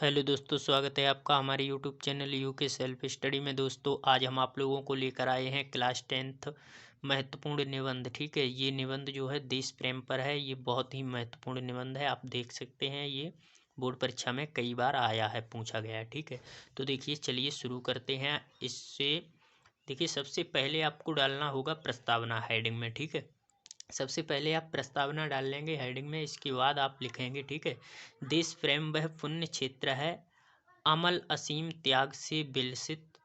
Hello दोस्तों, स्वागत है आपका हमारे YouTube channel UK self study में। दोस्तों आज हम आप लोगों को लेकर आए हैं क्लास 10th महत्वपूर्ण निबंध। ठीक है, ये निबंध जो है देश प्रेम पर है। ये बहुत ही महत्वपूर्ण निबंध है, आप देख सकते हैं। ये बोर्ड परीक्षा में कई बार आया है, पूछा गया है। ठीक है, तो देखिए चलिए शुरू करते हैं इससे। देखिए सबसे पहले आपको डालना होगा प्रस्तावना हेडिंग में। ठीक है, सबसे पहले आप प्रस्तावना डाल लेंगे हेडिंग में। इसके बाद आप लिखेंगे, ठीक है, देश प्रेम वह पुण्य क्षेत्र है, अमल असीम त्याग से विलसित,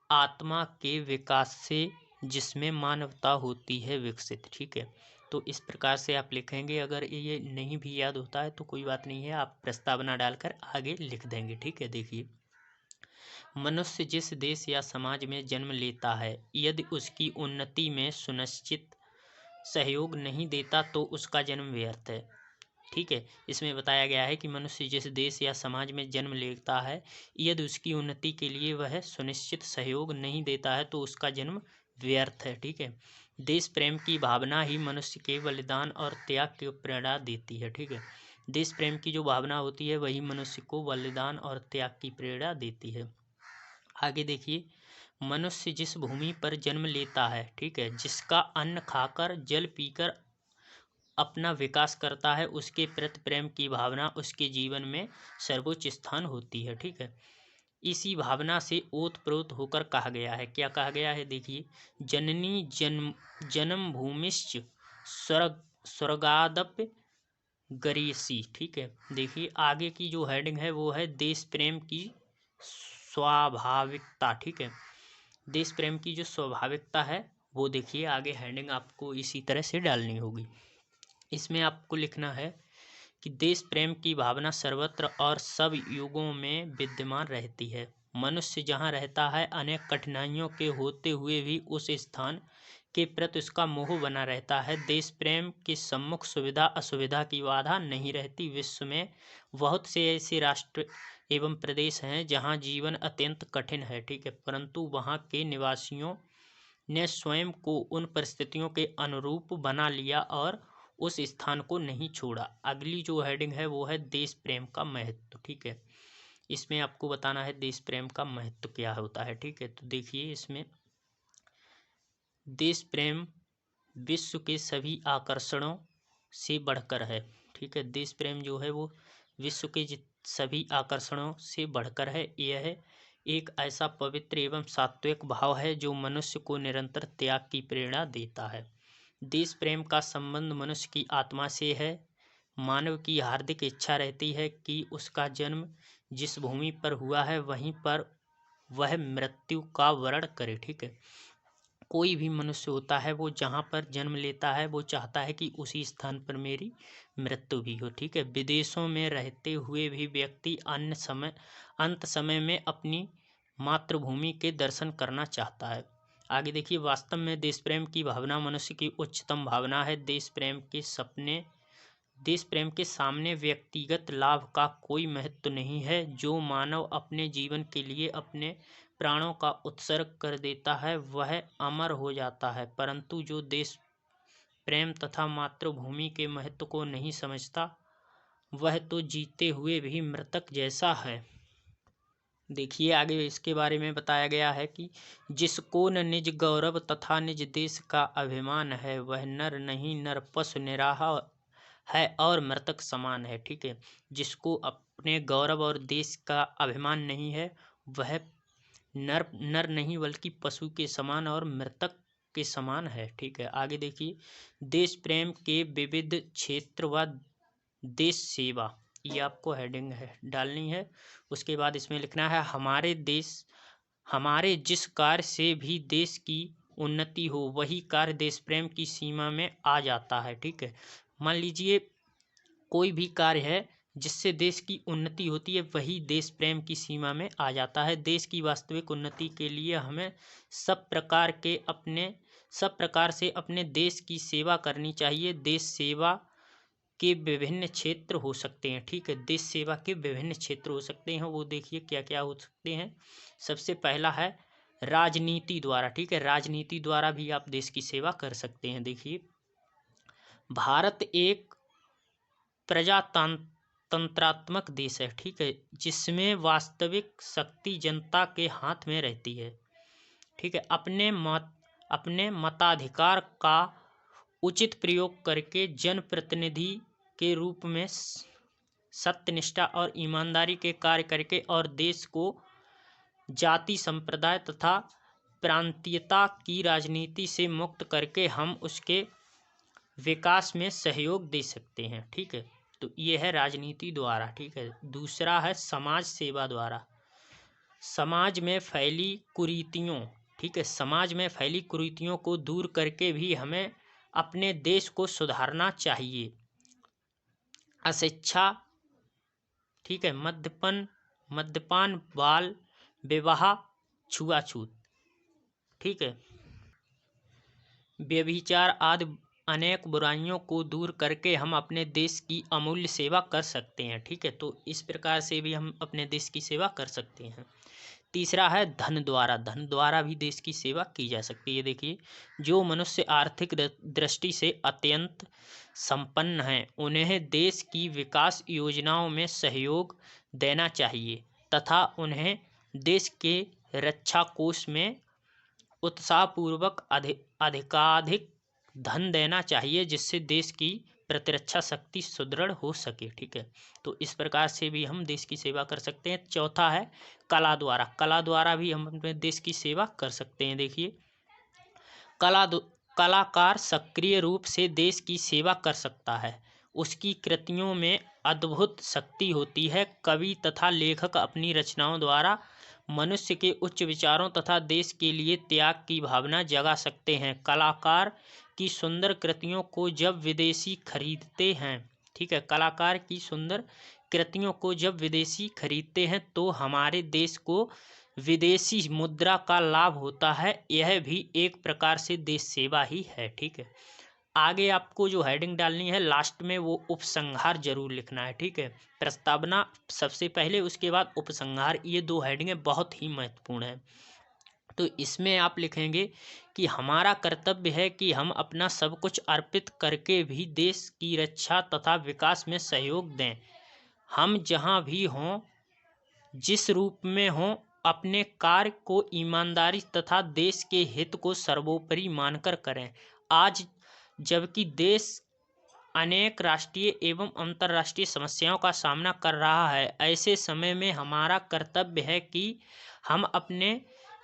आत्मा के विकास से जिसमें मानवता होती है विकसित। ठीक है, तो इस प्रकार से आप लिखेंगे। अगर ये नहीं भी याद होता है तो कोई बात नहीं है, आप प्रस्तावना डालकर आगे लिख देंगे। ठीक है, देखिए मनुष्य जिस देश या समाज में जन्म लेता है, यदि उसकी उन्नति में सुनिश्चित सहयोग नहीं देता तो उसका जन्म व्यर्थ है। ठीक है, इसमें बताया गया है कि मनुष्य जिस देश या समाज में जन्म लेता है, यदि उसकी उन्नति के लिए वह सुनिश्चित सहयोग नहीं देता है तो उसका जन्म व्यर्थ है। ठीक है, देश प्रेम की भावना ही मनुष्य के बलिदान और त्याग की प्रेरणा देती है। ठीक है, देश प्रेम की जो भावना होती है वही मनुष्य को बलिदान और त्याग की प्रेरणा देती है। आगे देखिए, मनुष्य जिस भूमि पर जन्म लेता है, ठीक है, जिसका अन्न खाकर जल पीकर अपना विकास करता है, उसके प्रति प्रेम की भावना उसके जीवन में सर्वोच्च स्थान होती है। ठीक है, इसी भावना से ओतप्रोत होकर कहा गया है। क्या कहा गया है, देखिए, जननी जन्म भूमिश्च स्वर्गादप गरीयसी। ठीक है, देखिए आगे की जो हेडिंग है वो है देश प्रेम की स्वाभाविकता। ठीक है, देश प्रेम की जो स्वाभाविकता है वो देखिए आगे हेडिंग आपको इसी तरह से डालनी होगी। इसमें आपको लिखना है कि देश प्रेम की भावना सर्वत्र और सब युगों में विद्यमान रहती है। मनुष्य जहाँ रहता है, अनेक कठिनाइयों के होते हुए भी उस स्थान के प्रति उसका मोह बना रहता है। देश प्रेम के सम्मुख सुविधा असुविधा की बाधा नहीं रहती। विश्व में बहुत से ऐसे राष्ट्र एवं प्रदेश हैं जहाँ जीवन अत्यंत कठिन है। ठीक है, परंतु वहाँ के निवासियों ने स्वयं को उन परिस्थितियों के अनुरूप बना लिया और उस स्थान को नहीं छोड़ा। अगली जो हेडिंग है वो है देश प्रेम का महत्व। ठीक है, इसमें आपको बताना है देश प्रेम का महत्व क्या होता है। ठीक है, तो देखिए इसमें देश प्रेम विश्व के सभी आकर्षणों से बढ़कर है। ठीक है, देश प्रेम जो है वो विश्व के सभी आकर्षणों से बढ़कर है। यह एक ऐसा पवित्र एवं सात्विक भाव है जो मनुष्य को निरंतर त्याग की प्रेरणा देता है। देश प्रेम का संबंध मनुष्य की आत्मा से है। मानव की हार्दिक इच्छा रहती है कि उसका जन्म जिस भूमि पर हुआ है वहीं पर वह मृत्यु का वरण करे। ठीक है, कोई भी मनुष्य होता है वो जहाँ पर जन्म लेता है वो चाहता है कि उसी स्थान पर मेरी मृत्यु भी हो। ठीक है, विदेशों में रहते हुए भी व्यक्ति अंत समय में अपनी मातृभूमि के दर्शन करना चाहता है। आगे देखिए, वास्तव में देश प्रेम की भावना मनुष्य की उच्चतम भावना है। देश प्रेम के सामने व्यक्तिगत लाभ का कोई महत्व नहीं है। जो मानव अपने जीवन के लिए अपने प्राणों का उत्सर्ग कर देता है वह अमर हो जाता है, परंतु जो देश प्रेम तथा मातृभूमि के महत्व को नहीं समझता वह तो जीते हुए भी मृतक जैसा है। देखिए आगे इसके बारे में बताया गया है कि जिसको न निज गौरव तथा निज देश का अभिमान है वह नर नहीं, नर पशु निराहा है और मृतक समान है। ठीक है, जिसको अपने गौरव और देश का अभिमान नहीं है वह नर नहीं बल्कि पशु के समान और मृतक के समान है। ठीक है, आगे देखिए, देश प्रेम के विविध क्षेत्र व देश सेवा, ये आपको हेडिंग है डालनी है। उसके बाद इसमें लिखना है हमारे जिस कार्य से भी देश की उन्नति हो वही कार्य देश प्रेम की सीमा में आ जाता है। ठीक है, मान लीजिए कोई भी कार्य है जिससे देश की उन्नति होती है वही देश प्रेम की सीमा में आ जाता है। देश की वास्तविक उन्नति के लिए हमें सब प्रकार से अपने देश की सेवा करनी चाहिए। देश सेवा के विभिन्न क्षेत्र हो सकते हैं। ठीक है, देश सेवा के विभिन्न क्षेत्र हो सकते हैं, वो देखिए क्या क्या हो सकते हैं। सबसे पहला है राजनीति द्वारा। ठीक है, राजनीति द्वारा भी आप देश की सेवा कर सकते हैं। देखिए, भारत एक लोकतंत्रात्मक देश है, ठीक है, जिसमें वास्तविक शक्ति जनता के हाथ में रहती है, ठीक है। अपने मताधिकार का उचित प्रयोग करके जनप्रतिनिधि के रूप में सत्यनिष्ठा और ईमानदारी के कार्य करके और देश को जाति, संप्रदाय तथा प्रांतीयता की राजनीति से मुक्त करके हम उसके विकास में सहयोग दे सकते हैं, ठीक है। तो ये है राजनीति द्वारा, ठीक है। दूसरा है समाज सेवा द्वारा। समाज में फैली कुरीतियों, ठीक है, समाज में फैली कुरीतियों को दूर करके भी हमें अपने देश को सुधारना चाहिए। अशिक्षा, ठीक है, मद्यपान, बाल विवाह, छुआछूत, ठीक है, व्यभिचार आदि अनेक बुराइयों को दूर करके हम अपने देश की अमूल्य सेवा कर सकते हैं, ठीक है। तो इस प्रकार से भी हम अपने देश की सेवा कर सकते हैं। तीसरा है धन द्वारा। धन द्वारा भी देश की सेवा की जा सकती है। देखिए, जो मनुष्य आर्थिक दृष्टि से अत्यंत संपन्न हैं उन्हें देश की विकास योजनाओं में सहयोग देना चाहिए तथा उन्हें देश के रक्षा कोष में उत्साहपूर्वक अधिकाधिक धन देना चाहिए, जिससे देश की प्रतिरक्षा शक्ति सुदृढ़ हो सके, ठीक है। तो इस प्रकार से भी हम देश की सेवा कर सकते हैं। चौथा है कला द्वारा। कला द्वारा भी हम अपने देश की सेवा कर सकते हैं। देखिए, कलाकार सक्रिय रूप से देश की सेवा कर सकता है। उसकी कृतियों में अद्भुत शक्ति होती है। कवि तथा लेखक अपनी रचनाओं द्वारा मनुष्य के उच्च विचारों तथा देश के लिए त्याग की भावना जगा सकते हैं। कलाकार की सुंदर कृतियों को जब विदेशी खरीदते हैं, ठीक है, कलाकार की सुंदर कृतियों को जब विदेशी खरीदते हैं तो हमारे देश को विदेशी मुद्रा का लाभ होता है। यह भी एक प्रकार से देश सेवा ही है, ठीक है। आगे आपको जो हेडिंग डालनी है लास्ट में वो उपसंहार जरूर लिखना है, ठीक है। प्रस्तावना सबसे पहले, उसके बाद उपसंहार। ये दो हेडिंगें बहुत ही महत्वपूर्ण है। तो इसमें आप लिखेंगे कि हमारा कर्तव्य है कि हम अपना सब कुछ अर्पित करके भी देश की रक्षा तथा विकास में सहयोग दें। हम जहाँ भी हों, जिस रूप में हों, अपने कार्य को ईमानदारी तथा देश के हित को सर्वोपरि मानकर करें। आज जबकि देश अनेक राष्ट्रीय एवं अंतर्राष्ट्रीय समस्याओं का सामना कर रहा है, ऐसे समय में हमारा कर्तव्य है कि हम अपने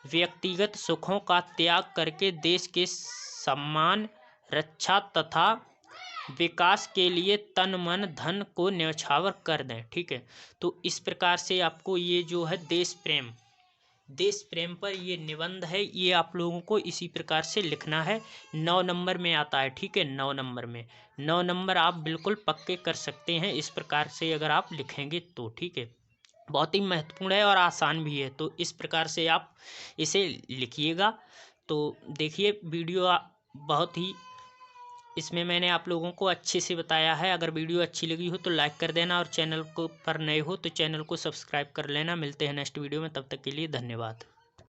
व्यक्तिगत सुखों का त्याग करके देश के सम्मान, रक्षा तथा विकास के लिए तन मन धन को न्यौछावर कर दें, ठीक है। तो इस प्रकार से आपको ये जो है देश प्रेम पर ये निबंध है, ये आप लोगों को इसी प्रकार से लिखना है। 9 नंबर में आता है, ठीक है। 9 नंबर में 9 नंबर आप बिल्कुल पक्के कर सकते हैं इस प्रकार से अगर आप लिखेंगे तो, ठीक है। बहुत ही महत्वपूर्ण है और आसान भी है, तो इस प्रकार से आप इसे लिखिएगा। तो देखिए, वीडियो बहुत ही, इसमें मैंने आप लोगों को अच्छे से बताया है। अगर वीडियो अच्छी लगी हो तो लाइक कर देना और चैनल को पर नए हो तो चैनल को सब्सक्राइब कर लेना। मिलते हैं नेक्स्ट वीडियो में, तब तक के लिए धन्यवाद।